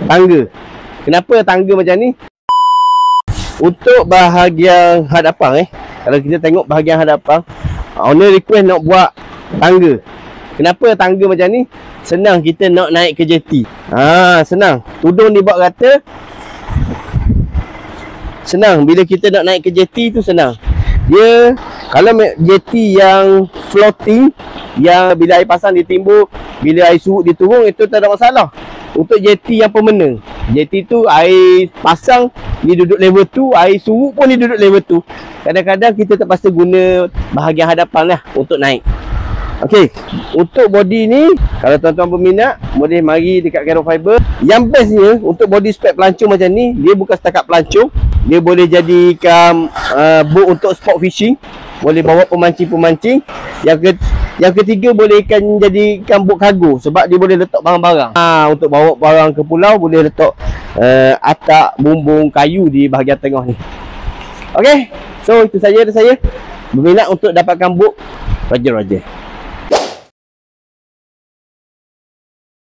tangga. Kenapa tangga macam ni? Untuk bahagian hadapan kalau kita tengok bahagian hadapan, owner request nak buat tangga. Kenapa tangga macam ni? Senang kita nak naik ke jeti. Senang. Tudung dibuat rata. Senang. Bila kita nak naik ke jeti tu senang. Dia kalau jeti yang floating, yang bila air pasang ditimbul, bila air surut dia turun, itu tak ada masalah. Untuk jeti yang permanent, jeti tu air pasang dia duduk level tu, air surut pun dia duduk level tu. Kadang-kadang kita terpaksa guna bahagian hadapan lah untuk naik. Okey, untuk body ni, kalau tuan-tuan berminat, boleh mari dekat Cairo Fiber. Yang bestnya untuk body spec pelancong macam ni, dia bukan setakat pelancong, dia boleh jadikan boat untuk sport fishing, boleh bawa pemancing-pemancing. Yang ketiga, bolehkan jadikan boat kargo sebab dia boleh letak barang-barang. Untuk bawa barang ke pulau, boleh letak atap, bumbung kayu di bahagian tengah ni. Okey, so itu saja dari saya. Berminat untuk dapatkan boat, Roger.